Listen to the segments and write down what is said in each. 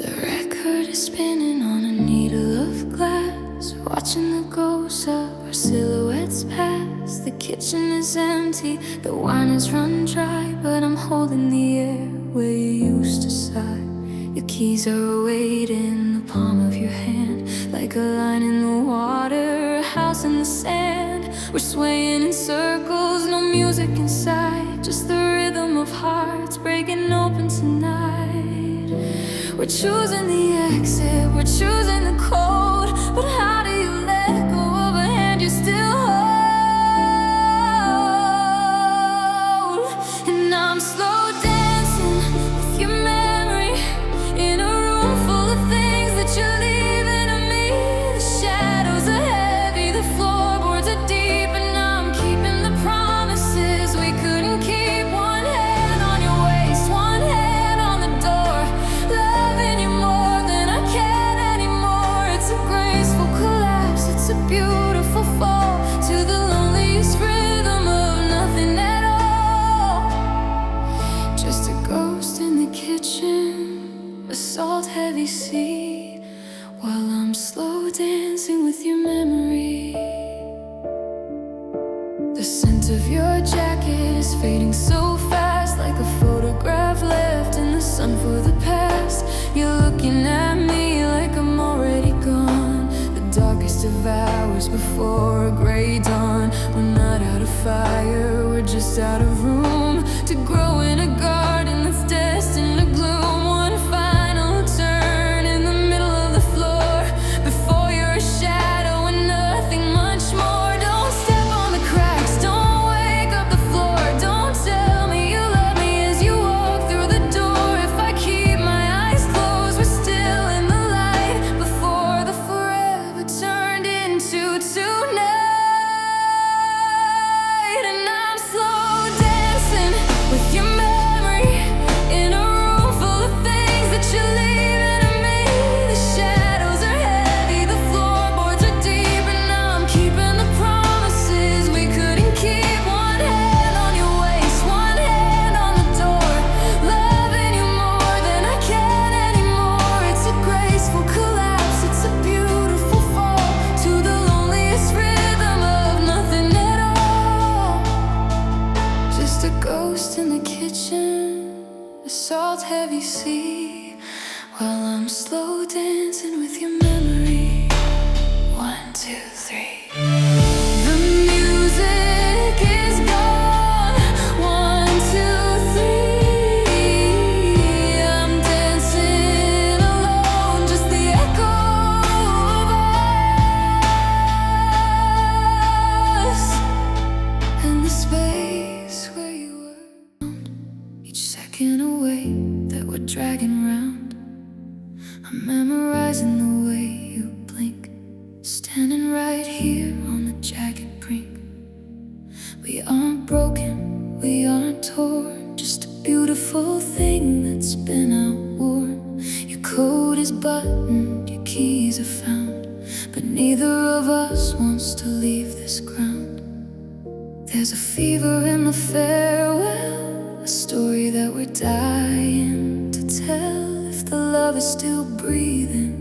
The record is spinning on a needle of glass, watching the ghosts of our silhouettes pass. The kitchen is empty, the wine is run dry, but I'm holding the air where you used to sigh. Your keys are waiting in the palm of your hand, like a line in the water, a house in the sand. We're swaying in circles, no music inside, just the rhythm of hearts breaking open tonight. We're choosing the exit, we're choosing the cold, but how do you let go of a hand you still hold? And I'm slow dancing with your memory in a room full of things that you're leaving to me. The shadows are heavy, the floorboards are deep, and I'm keeping the promises we couldn't keep. One hand on your waist, one hand on the door, loving you more than I can anymore. It's a graceful collapse, it's a beautiful fall to the loneliest rhythm of nothing at all. Just a ghost in the kitchen, a salt-heavy sea, while I'm slow dancing with your memory. The scent of your jacket is fading so fast, like a photograph left in the sun for the past. You're looking at me like I'm already gone, the darkest of hours before a gray dawn. We're not out of fire, we're just out of room to grow in a garden that's destined to bloom. One final turn in the middle of the floor before you're a shadow and nothing much more. Don't step on the cracks, don't wake up the floor, don't tell me you love me as you walk through the door. If I keep my eyes closed, we're still in the light before the forever turned into tonight. And I'm slow dancing with your memory in a room full of things that you're leaving to me. The shadows are heavy, the floorboards are deep, and I'm keeping the promises we couldn't keep. One hand on your waist, one hand on the door, loving you more than I can anymore. It's a graceful collapse, it's a beautiful fall to the loneliest rhythm of nothing at all. Just a ghost in the kitchen, a salt-heavy sea, while I'm slow dancing with your memory. 1, 2, 3. The music is gone. 1, 2, 3. I'm dancing alone, just the echo of us and the space where you were. Each second away that we're dragging round, I'm memorizing the way you blink, standing right here on the jagged brink. We aren't broken, we aren't torn, just a beautiful thing that's been outworn. Your coat is buttoned, your keys are found, but neither of us wants to leave this ground. There's a fever in the farewell, a story that we're dying to tell. If the love is still breathing,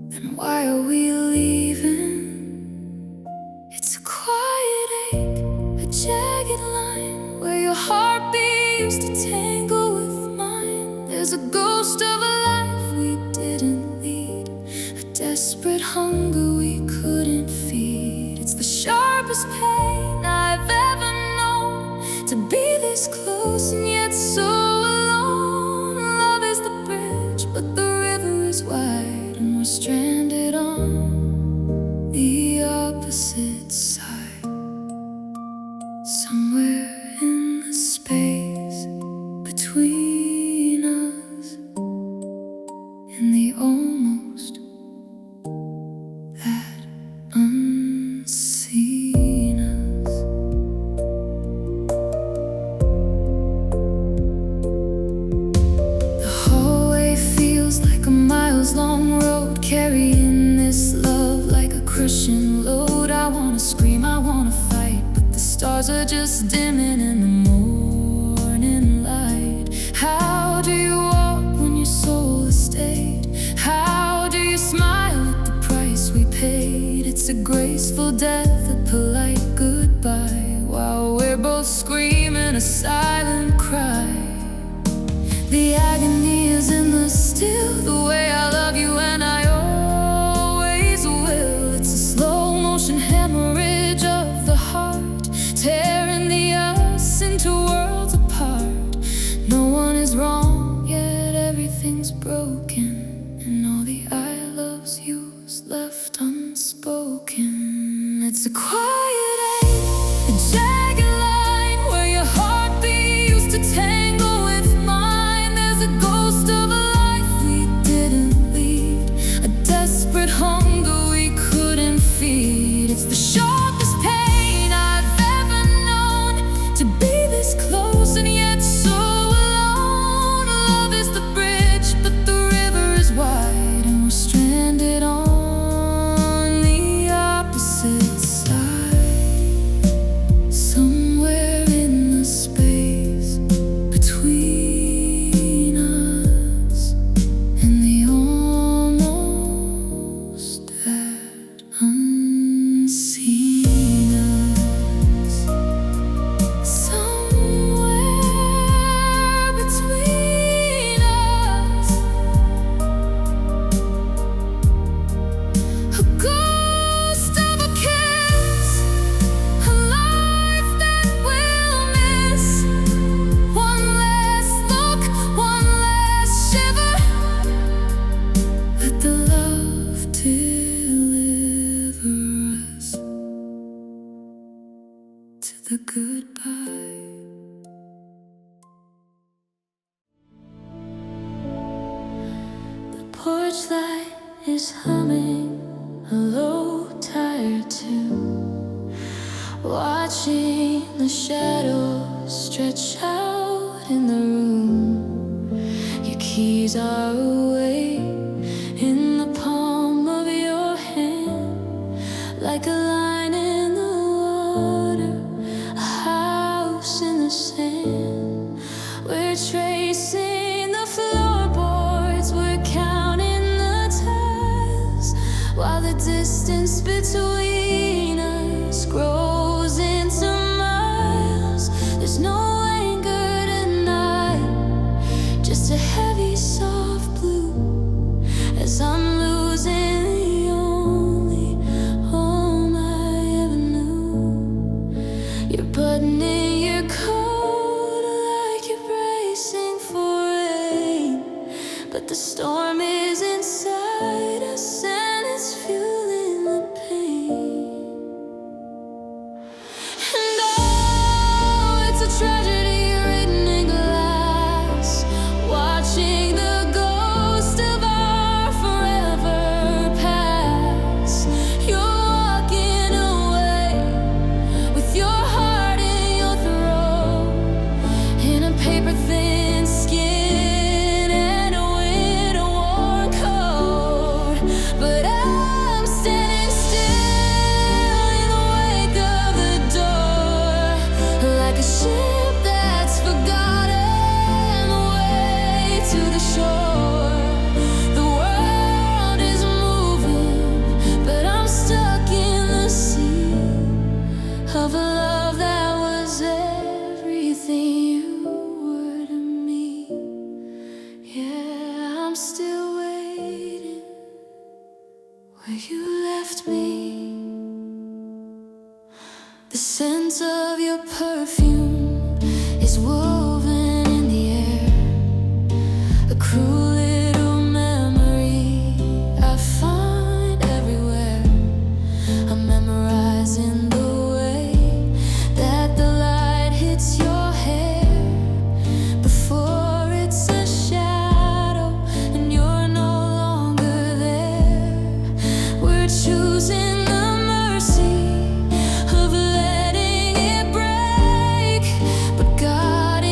then why are we leaving? It's a quiet ache, a jagged line, where your heartbeat used to tangle with mine. There's a ghost of a life we didn't lead, a desperate hunger we couldn't feed. It's the sharpest pain I've ever known, to be this close and yet so alone. Love is the bridge, but the river is wide, and we're stranded on the opposite side. Somewhere in the space between us and the almost, that unseen us. The hallway feels like a miles-long road, carrying this love like a crushing load. I wanna scream, I wanna fight, but the stars are just dimming in the morning light. How do you walk when your soul It's a graceful death, a polite goodbye, while we're both screaming a silent cry. The agony is in the still, the way I love you and I always will. It's a slow motion hemorrhage of the heart, tearing the us into worlds apart. No one is wrong, yet everything's broken, and all the I loves you's left unspoken. It's a quiet ache, a jagged line where your heartbeat used to tangle with mine. There's a ghost of a life we didn't lead, a desperate hunger we couldn't feed. It's the sharpest pain I've ever known, to be this close and yet so alone. Love is the bridge, but the river is wide, and we're stranded on the opposite side, somewhere in the space between us and the almost that unseen us. Somewhere between us, a ghost of a kiss, a life that we'll miss. One last look, one last shiver. Let the love deliver us to the goodbye. The porch light is humming a low tired tune, watching the shadows stretch out in the room. Your keys are away in the palm of your hand, like a line in the water, a house in the sand. We're tracing the floorboards, we're counting the tiles, while the distance between us grows into miles. There's no anger tonight, just a heavy soft blue, as I'm losing the only home I ever knew. You're buttoning your coat like you're bracing for rain, but the storm is inside us and it's fueling the pain. And oh, it's a tragedy written in glass, watching the ghost of our forever pass. You're walking away with your heart in your throat, in a paper thin skin and a winter worn coat. But I'm standing still in the wake of the door, like a ship that's forgotten the way to the shore. The world is moving, but I'm stuck in the sea of a love that was everything you were to me. Yeah, I'm still waiting where you left me. The scent of your perfume is woven in the air, a cruel little memory I find everywhere. I'm memorizing the way that the light hits your hair, before it's a shadow and you're no longer there. We're choosing the mercy of letting it break, but God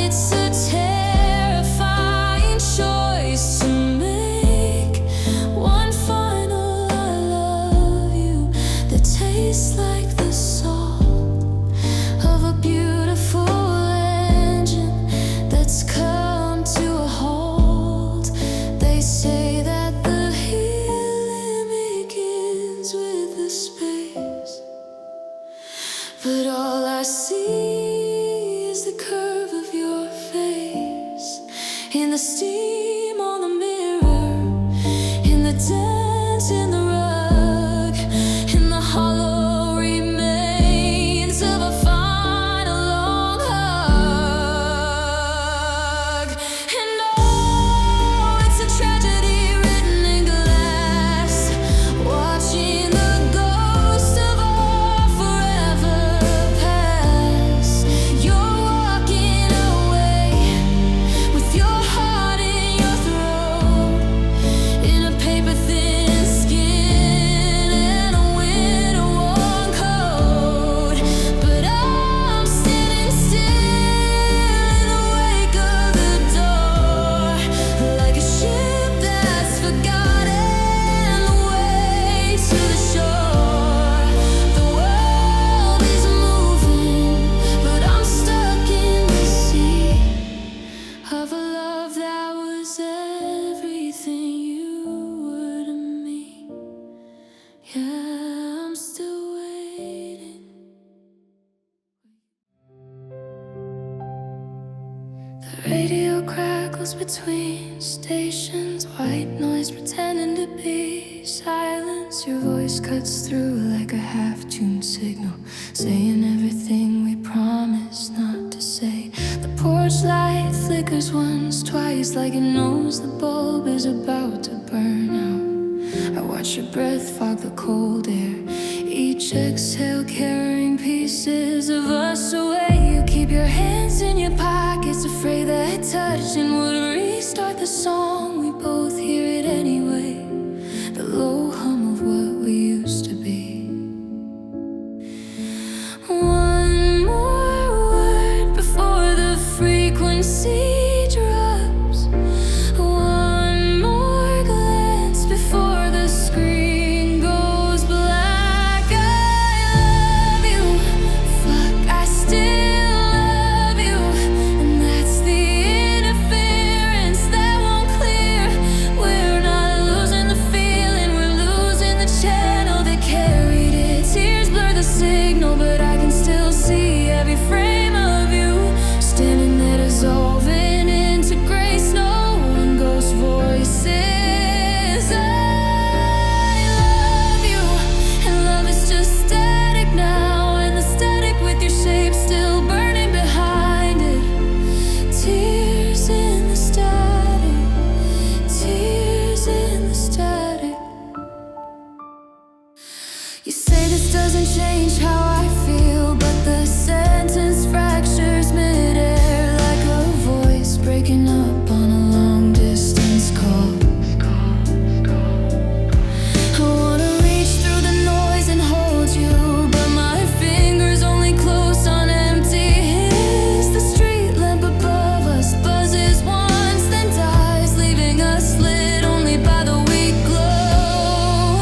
in the steam on the mirror, in the dent in the rug, in the hollow remains of a final long hug. And oh, it's a tragedy written in glass, watching the ghost of our forever past. You're walking away with your heart in your throat, in a paper-thin skin and a winter-worn coat. But I'm standing still in the wake of the door, like a ship that's forgotten the way to the shore. The world is moving, but I'm stuck in the sea of a love that was everything you were to me. Yeah, I'm still waiting. The radio crackles between stations, white noise pretending to be silence. Your voice cuts through like a half-tuned signal, saying everything we promised not to say. The porch light flickers once, twice, like it knows the bulb is about to burn out. I watch your breath fog the cold air, each exhale carrying pieces of us away. You keep your hands in your pockets, afraid that touching would restart the song. We both hear it anyway, the low hum of what we used to be. One more word before the frequency drops. One more glance before the screen goes black. I love you, fuck, I still love you. And that's the interference that won't clear. We're not losing the feeling, we're losing the channel that carried it. Tears blur the signal, but I can still see every frame of you, standing there dissolving into gray snow and ghost voices. I love you, and love is just static now, and the static with your shape still burning behind it. Tears in the static, tears in the static. You say this doesn't change how I feel, but the sentence fractures midair like a voice breaking up on a long-distance call. I wanna reach through the noise and hold you, but my fingers only close on empty his. The street lamp above us buzzes once, then dies, leaving us lit only by the weak glow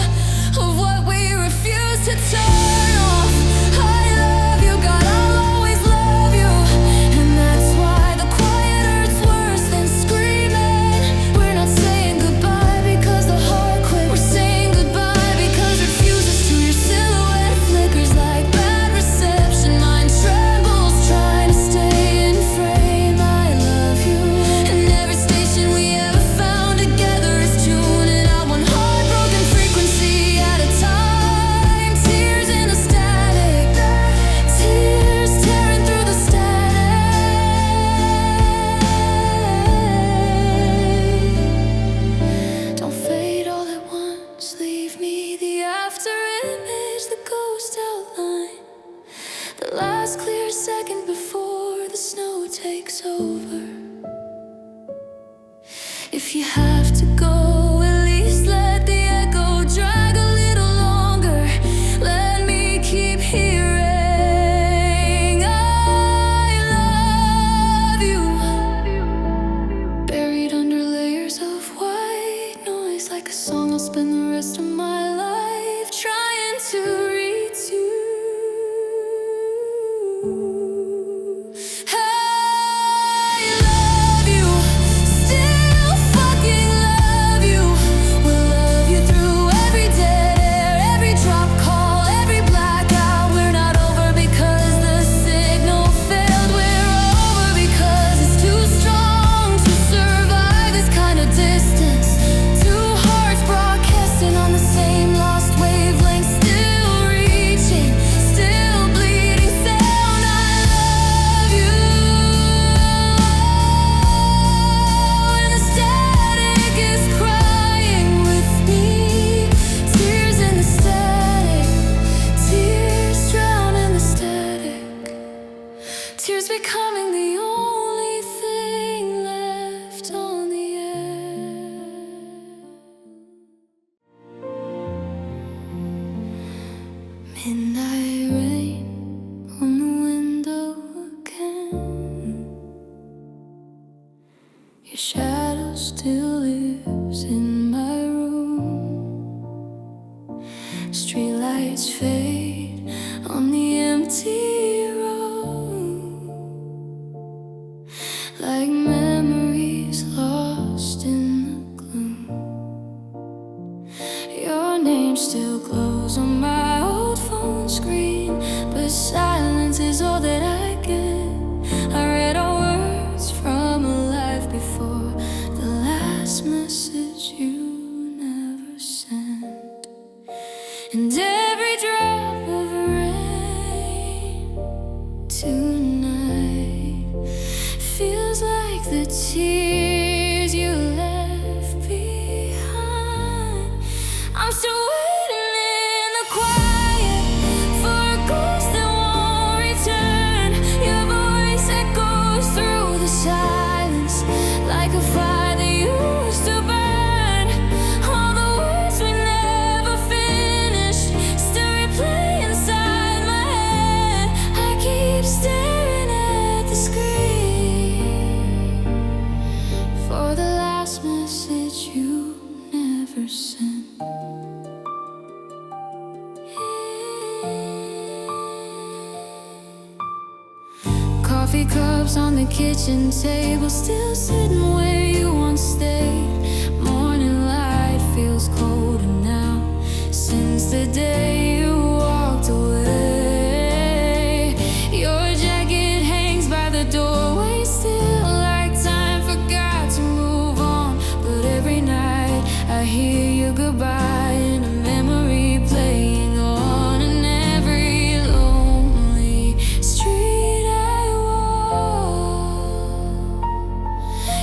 of what we refuse to turn off. I love you, God, I'll always love you, and that's why the quiet hurts worse than screaming. We're not saying goodbye because the heart quit. We're saying goodbye because it fuses to your silhouette, flickers like bad reception. Mine trembles trying to stay in frame. I love you, and every station we ever found together is tuning out one heartbroken frequency at a time. Tears in the static, tears tearing through the static. Don't fade all at once, leave me the after image, the ghost outline, the last clear second before the snow takes over. If you have to go, at least let the echo drag a little longer. Let me keep hearing I love you, buried under layers of white noise, like a song I'll spend the rest of my life trying to retune. I love you, still fucking love you. We'll love you through every dead air, every drop call, every blackout. We're not over because the signal failed. We're over because it's too strong to survive. silence is all that I get. I read our words from a life before, the last message you never sent. And every drop of rain tonight feels like the tears you left behind. I'm still waiting in the quiet for a ghost that won't return. Your voice echoes through the silence like a fire that used to burn. All the words we never finished still replay inside my head. I keep staring at the screen for the last message you never sent. Coffee cups on the kitchen table, still sitting where you once stayed. Morning light feels colder now since the day you walked away. Your jacket hangs by the doorway, still like time forgot to move on. But every night I hear your goodbye in a memory playing on. And every lonely street I walk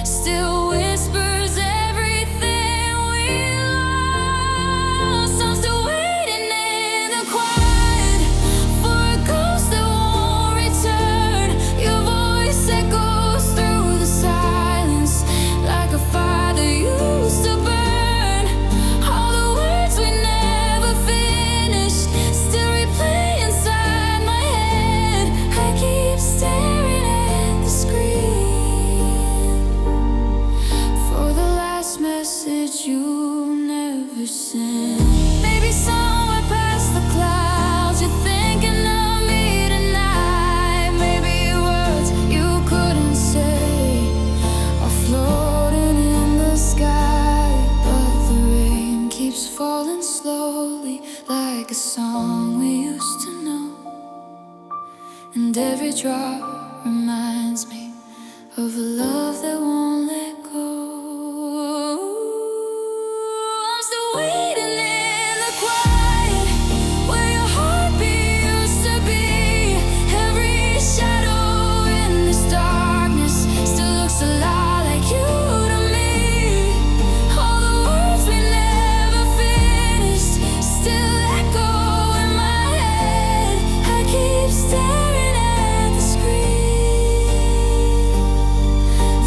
still whispers everything we lost. I'm still waiting in the quiet for a ghost that won't return. Your voice echoes through the silence like a fire that used to burn. All the words we never finished still replay inside my head. I keep staring at the screen for the last message you never sent. Maybe somewhere past the clouds you're thinking of me tonight. Maybe words you couldn't say are floating in the sky, but the rain keeps falling slowly like a song we used to know. And every drop reminds me of a love that won't let go. I'm still waiting in the quiet where your heartbeat used to be. Every shadow in this darkness still looks a lot like you to me. All the words we never finished still echo in my head. I keep staring at the screen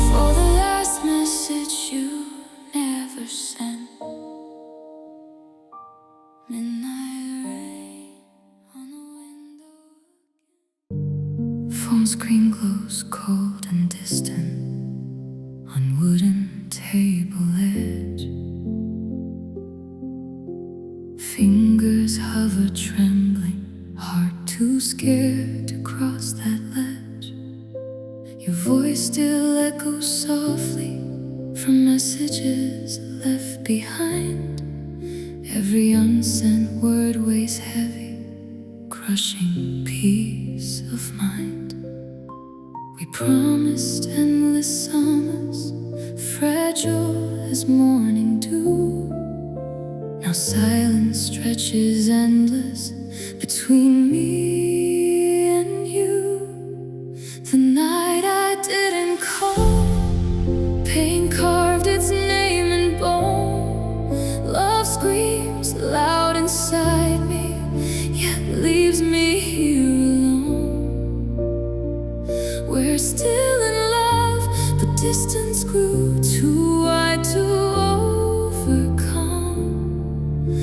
for the last message you never sent. Midnight rain on the window. Phone screen glows cold and distant on wooden table edge. Fingers hover trembling, heart too scared to cross that ledge. Your voice still echoes softly from messages left behind. Every unsent word weighs heavy, crushing peace of mind. We promised endless summers, fragile as morning dew. Now silence stretches endless between me and you. The night I didn't call, pain carved its name in bone. Love screams loud inside me, yet leaves me here alone. We're still in love, but distance grew too wide to overcome.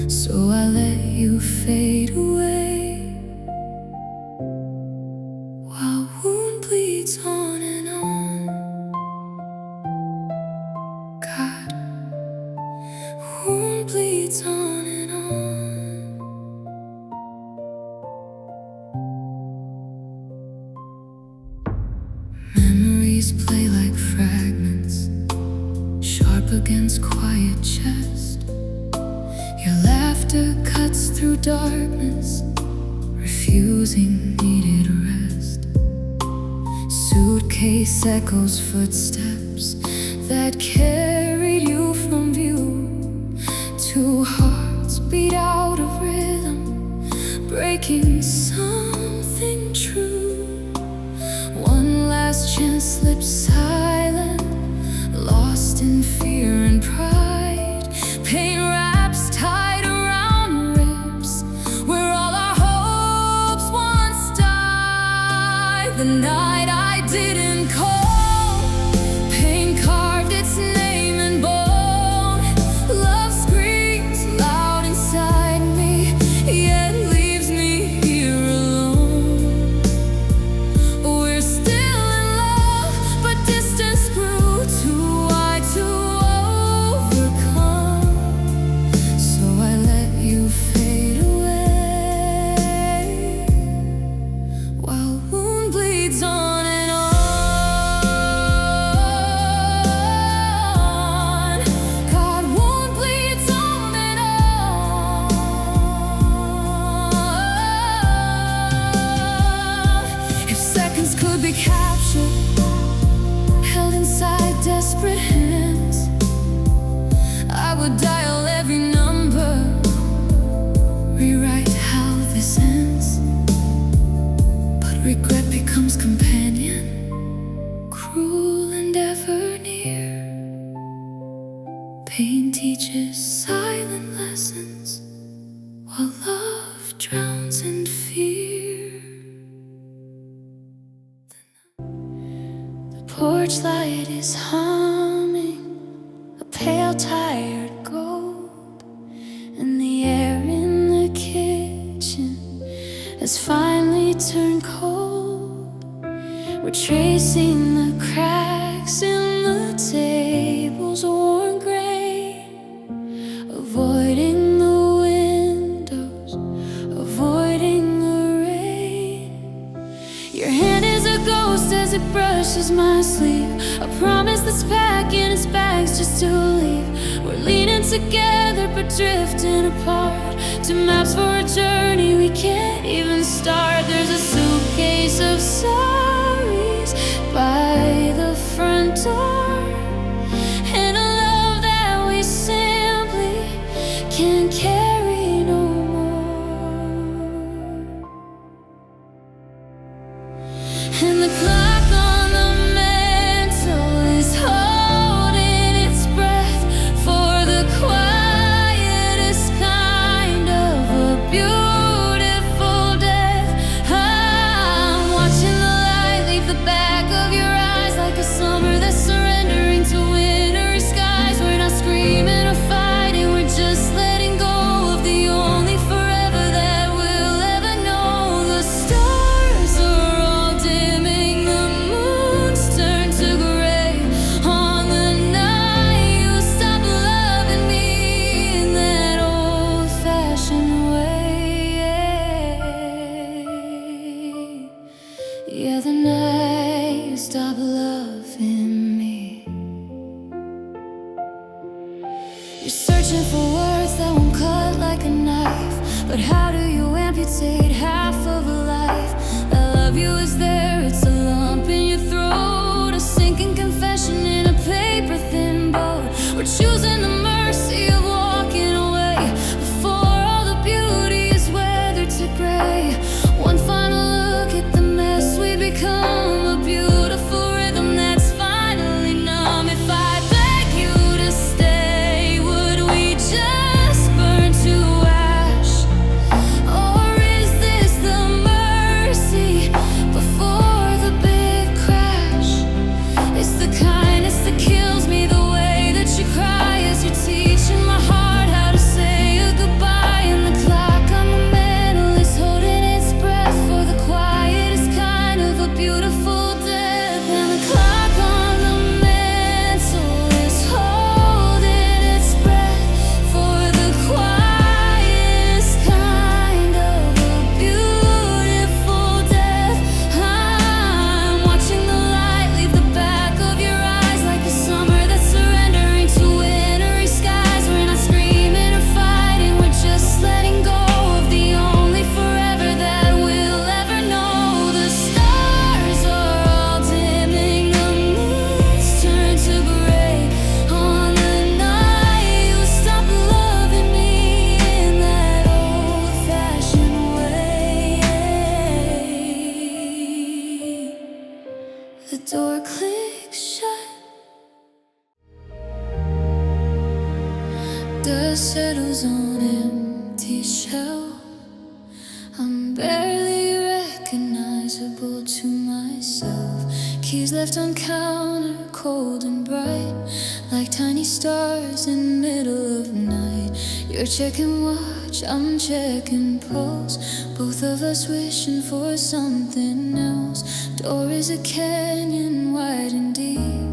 So I let you fade away while wound bleeds on and on. God, wound bleeds on and on. Memories play like fragments, sharp against quiet chest. Your laughter cuts through darkness, refusing confusing, needed rest. Suitcase echoes footsteps that carried you from view. Two hearts beat out of rhythm, breaking something true. One last chance slipped silent, lost in fear and pride. Pain wraps tight around ribs where all our hopes once died. The night I didn't call, pain carved its name in bone. Love screams loud inside me, yet leaves me here alone. We're still in love, but distance grew too wide to overcome. So I let you fade away, while wound bleeds on and on. God, wound bleeds on and on. If seconds could be captured, held inside desperate hands, I would dial every number, rewrite how this ends. But regret becomes companion, cruel and ever near. Pain teaches silent lessons, while love drowns in fear. The porch light is humming, a pale tired gold, and the air in the kitchen has finally turned cold. We're tracing the cracks in the table's worn gray, avoiding the windows, avoiding the rain. Your hand is a ghost as it brushes my sleeve, a promise that's packing its bags just to leave. We're leaning together but drifting apart, two maps for a journey we can't even start. There's a suitcase of sorries by the front door, and a love that we simply can't carry no more. And the clock on the mantle is holding its breath for the quietest kind of a beautiful death. I'm watching the light leave the back of your eyes, like a summer that's surrendering to wintry skies. We're not screaming or fighting, we're just letting go of the only forever that we'll ever know. The stars are all dimming, the moon's turned to gray on the night you stopped loving me in that old-fashioned way. Yeah, the night you stopped loving me. You're searching for words that won't cut like a knife, but how do you amputate half of a life? I love you is there, it's a lump in your throat, a sinking confession in a paper-thin boat. We're choosing the mercy of walking away before all the beauty is weathered to gray. One final look at the mess we become, a beautiful rhythm that's finally numb. If I beg you to stay, would we just burn to ash? Or is this the mercy before the big crash? It's the kindness that kills me, the way that you cry Dust settles on empty shell. I'm barely recognizable to myself. Keys left on counter, cold and bright, like tiny stars in the middle of night. You're checking watch, I'm checking pulse, both of us wishing for something else. Door is a canyon, wide and deep,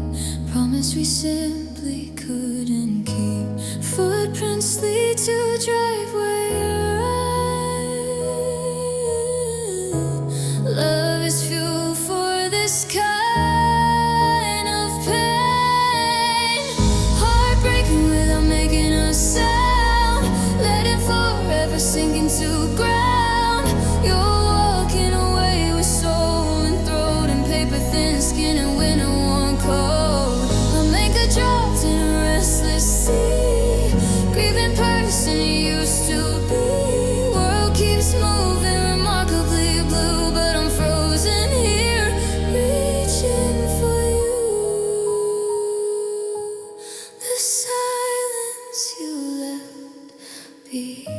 promise we simply couldn't keep. Footprints lead to driveway right. Love is fuel for this kind of pain. Heartbreaking without making a sound, letting forever sink into ground. You're walking away with soul and throat and paper thin skin and winter worn coat. I'll make a drop in a restless sea, grieving person you used to be. World keeps moving remarkably blue, but I'm frozen here, reaching for you. The silence you left behind.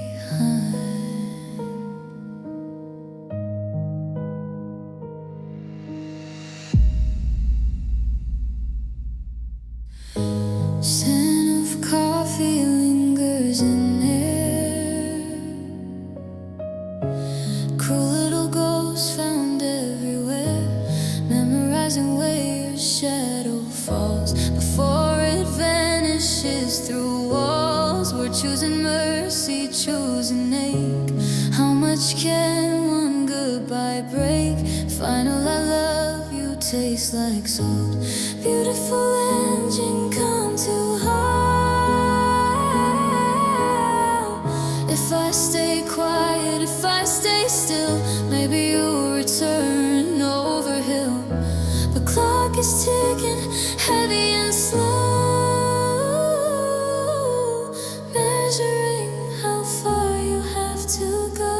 Scent of coffee lingers in air. Cruel little ghosts found everywhere, memorizing where your shadow falls before it vanishes through walls. We're choosing mercy, choosing ache. How much can one goodbye break? Final I love you tastes like salt. Beautiful engine come too high. If I stay quiet, if I stay still, maybe you'll return over hill. The clock is ticking, heavy and slow, measuring how far you have to go.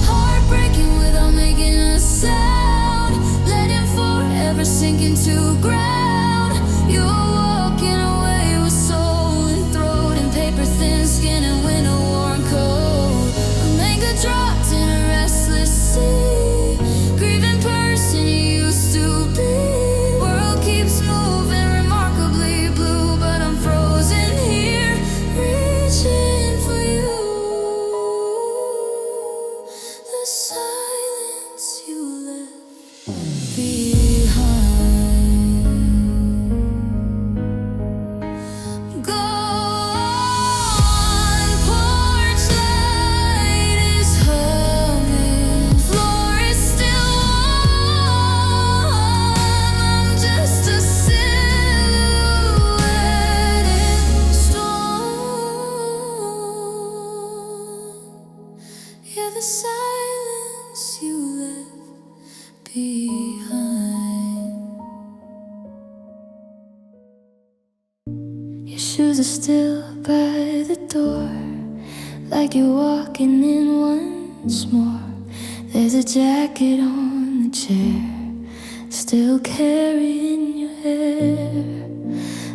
Heartbreaking without making a sound, letting forever sink into ground. You're walking away with soul and throat and paper thin skin and winter worn coat. I'll make a drop in a restless sea, grieving person you used to be. World keeps moving remarkably blue, but I'm frozen here, reaching for you. The silence you left behind. Go on, porch light is humming, floor is still warm. I'm just a silhouette in storm. Yeah, the silence you left behind. Your shoes are still by the door, like you're walking in once more. There's a jacket on the chair, still carrying your hair.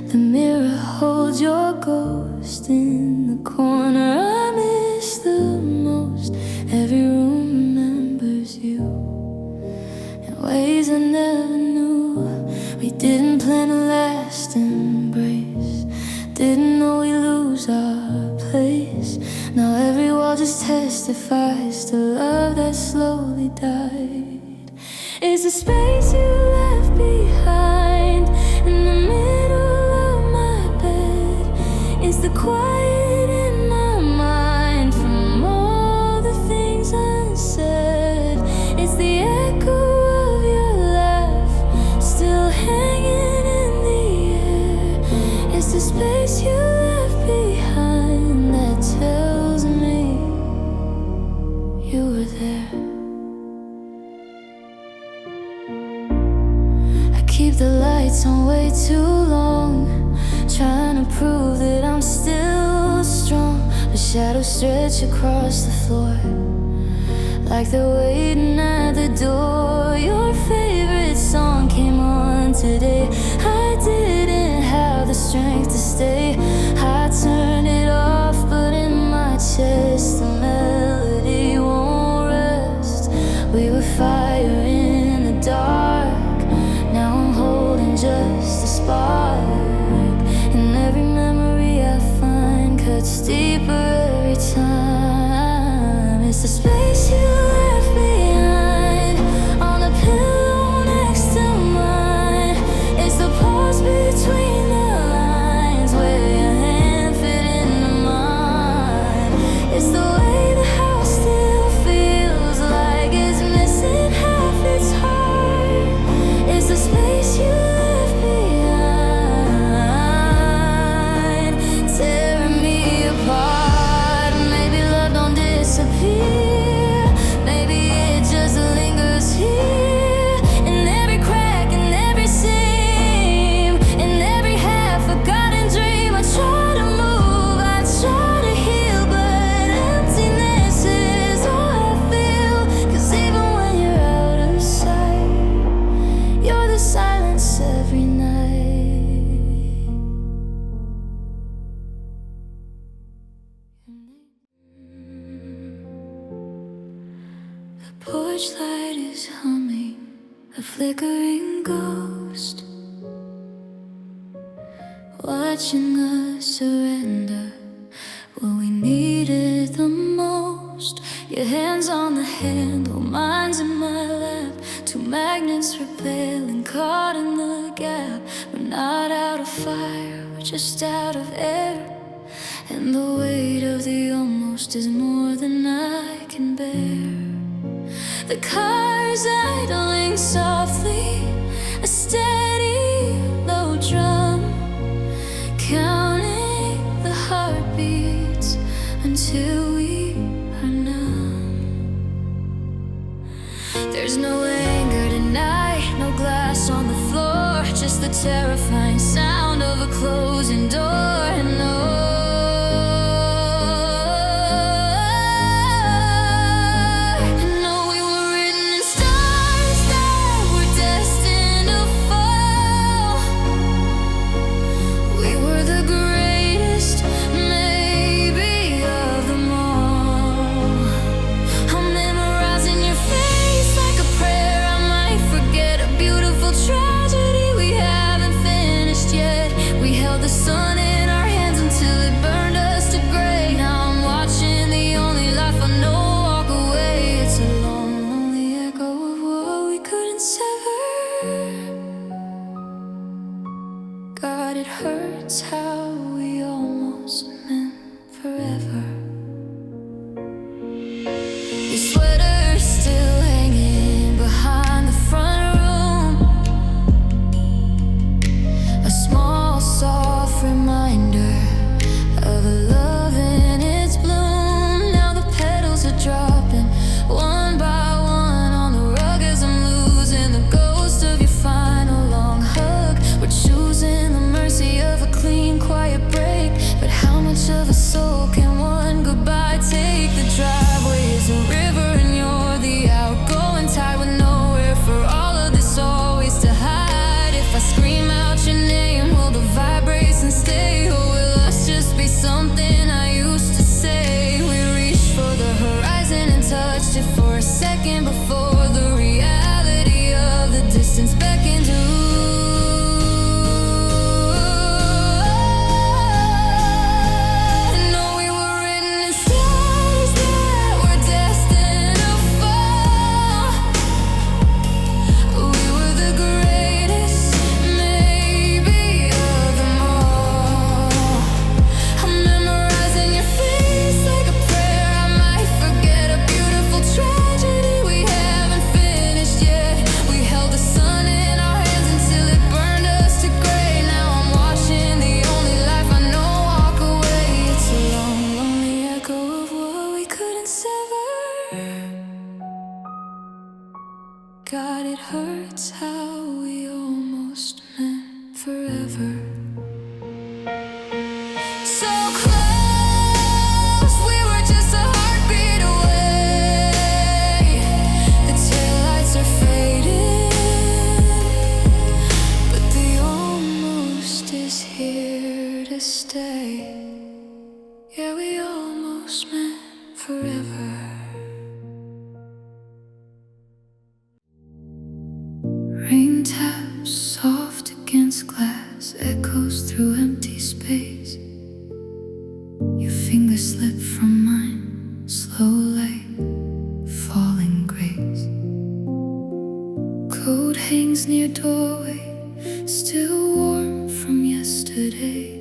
The mirror holds your ghost in the corner I miss the most. Every room remembers you in ways I never knew. We didn't plan a last embrace, didn't know we lose our place. Now every wall just testifies to love that slowly died. It's the space you left behind in the middle of my bed. It's the quiet in my mind from all the things unsaid. It's the echo of your laugh still hanging in the air. It's the space you left behind that tells me you were there. I keep the lights on way too long, trying to prove that I'm still strong. The shadows stretch across the floor, like they're waiting at the door. Your favorite song came on today. I didn't have the strength to stay. I turn it off, but in my chest the melody won't rest. We were fire in the dark, now I'm holding just a spark. And every memory I find cuts deeper every time. It's the space you left behind on the pillow next to mine. It's the pause between the lines where your hand fit into mine. It's the way the house still feels like it's missing half its heart. It's the space you left behind, tearing me apart. Maybe love don't disappear, maybe it just lingers here. In every crack, in every seam, in every half-forgotten dream. I try to move, I try to heal, but emptiness is all I feel. 'Cause even when you're out of sight, you're the silence every night. The porch light is humming, a flickering ghost, watching us surrender what we needed the most. Your hands on the handle, mine's in my lap, two magnets repelling, caught in the gap. We're not out of fire, we're just out of air. And the weight of the almost is more than I can bear. The car's idling softly, a steady low drum, counting the heartbeats until we are numb. There's no anger tonight, no glass on the floor, just the terrifying sound of a closing door. And no, God, it hurts how we almost meant forever. Your sweater's still hanging behind the front room, a small soft reminder of a love in its bloom. Now the petals are dropping one by one on the rug as I'm losing the ghost of your final long hug. We're choosing the mercy of a clean, quiet break, but how much of a soul can one goodbye take? The driveway is a river and you're the outgoing tide with nowhere for all of this always to hide. If I scream out your name, will the vibrations stay, or will us just be something I used to say? We reached for the horizon and touched it for a second before the reality of the distance beckoned to. God, it hurts how we almost meant forever. So close, we were just a heartbeat away. The taillights are fading, but the almost is here. to stay. Yeah, we almost met forever. Rain taps soft against glass, echoes through empty space. Your fingers slip from mine, slow like falling grace. Coat hangs near doorway, still warm from yesterday.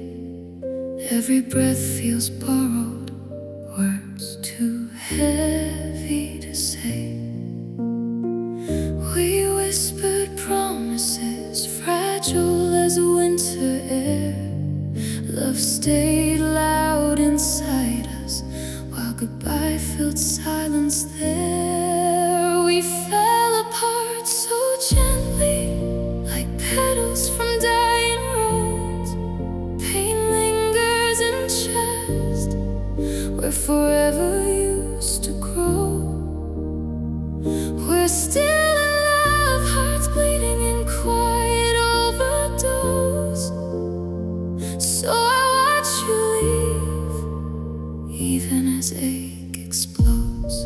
Every breath feels borrowed, words too heavy to say. We whispered promises, fragile as winter air. Love stayed loud inside us, while goodbye filled silence there. We fell apart so gently, like petals from dying roses. Pain lingers in chest, where forever used to grow. We're still in love, hearts bleeding in quiet overdose. So I watch you leave, even as ache explodes.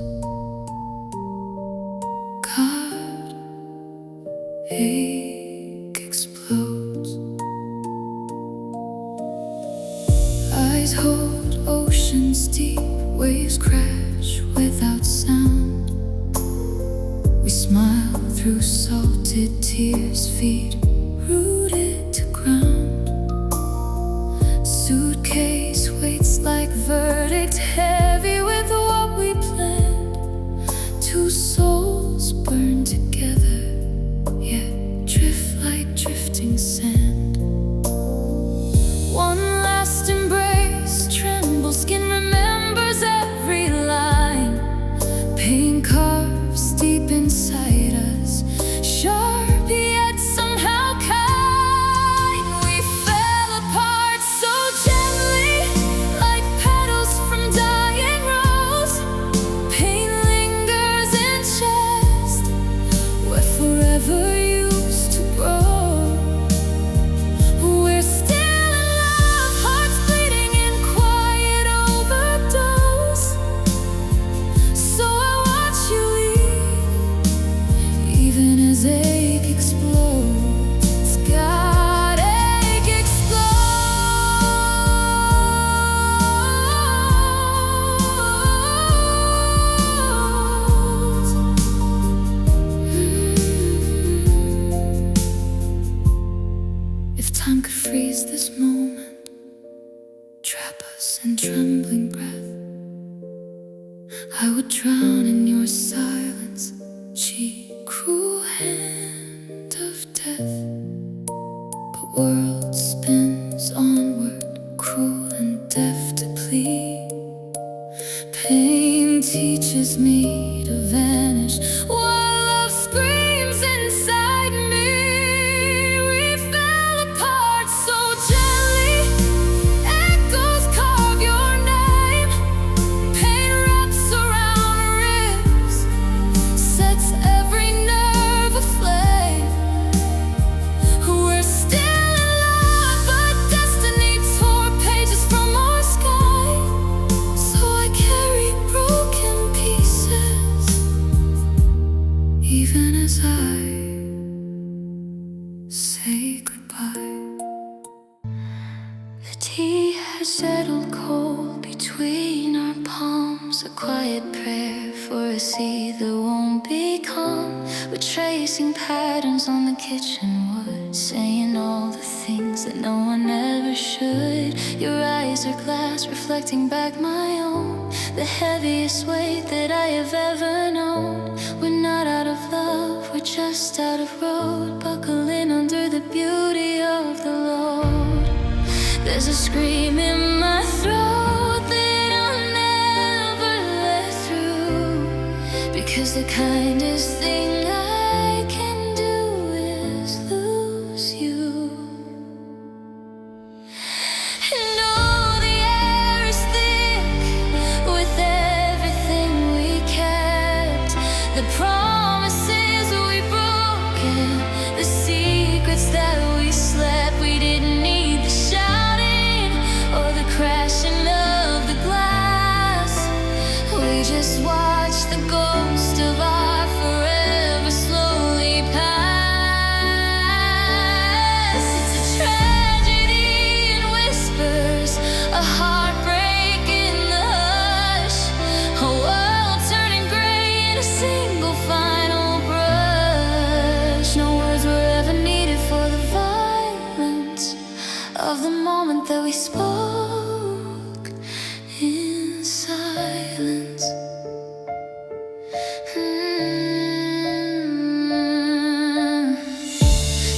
God, ache explodes. Eyes hold oceans deep, waves crash without sound. We smile through salted tears, feet rooted to ground. Suitcase waits like verdict, heavy with what we planned. Two souls burn together, yet drift like drifting sand. One last embrace, tremble skin remembers every line. Pain carves deep inside us, sharp yet somehow kind. We fell apart so gently, like petals from dying rose. Pain lingers in chest, where forever used to grow. We're still in love, hearts bleeding in quiet overdose. So I watch you leave, even as ache explodes. God, ache explodes. If time could freeze this moment, trap us in trembling breath, I would drown in your silence, cheek, cruel hand of death. But world spins onward, cruel and deaf to plead. Pain teaches me to vanish, while love screams inside me. We fell apart so gently, echoes carve your name. Pain wraps around ribs, sets every nerve aflame. We're still in love, but destiny tore pages from our sky. So I carry broken pieces, even as I say goodbye. The tea has settled cold between our palms, a quiet prayer for a sea that won't be calm. We're tracing patterns on the kitchen wood, saying all the things that no one ever should. Your eyes are glass, reflecting back my own, the heaviest weight that I have ever known. We're not out of love, we're just out of road, buckling under the beauty of the load. There's a scream in my throat that I'll never let through, because the kindest thing I can do is lose you. And oh, the air is thick with everything we kept, the promises we broken, the secrets that we slept. We didn't need the shouting, that we spoke in silence.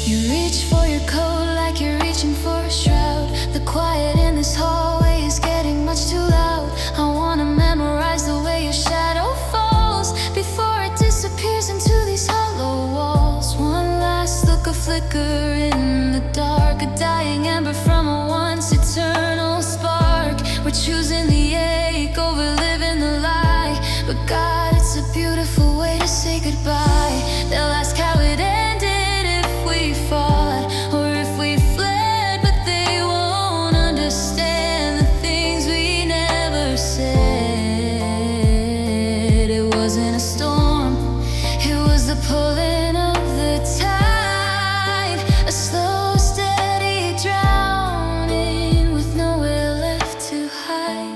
You reach for your coat like you're reaching for a shroud. The quiet in this hallway is getting much too loud. I wanna memorize the way your shadow falls before it disappears into these hollow walls. One last look, a flicker in the dark, a dying ember from a once eternal spark. We're choosing the ache over living the lie, but God, it's a beautiful way to say goodbye. They'll ask how it ended, if we fought or if we fled, but they won't understand the things we never said. It wasn't a storm, it was the pulling of the tide, a slow, steady drowning with nowhere left to hide.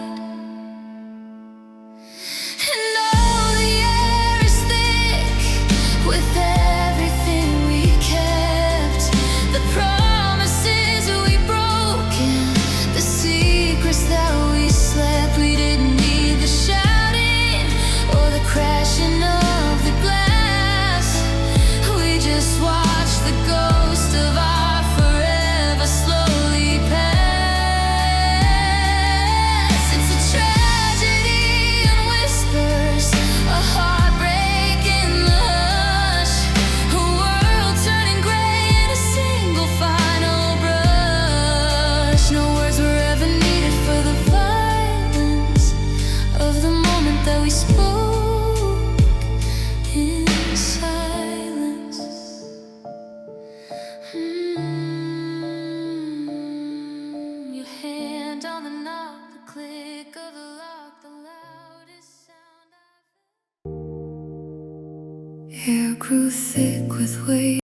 And all the air is thick with everything we kept, the promises we broken, the secrets that we slept. We didn't need the shouting or the crashing of the glass. We just watched the ghost of our forever slowly pass. It's a tragedy in whispers, a heartbreak in the hush, a world turning gray in a single final brush. No words were ever needed for the violence of the moment that we spoke in silence. Your hand on the knob, the click of the lock, the loudest sound I've. Air grew thick with weight.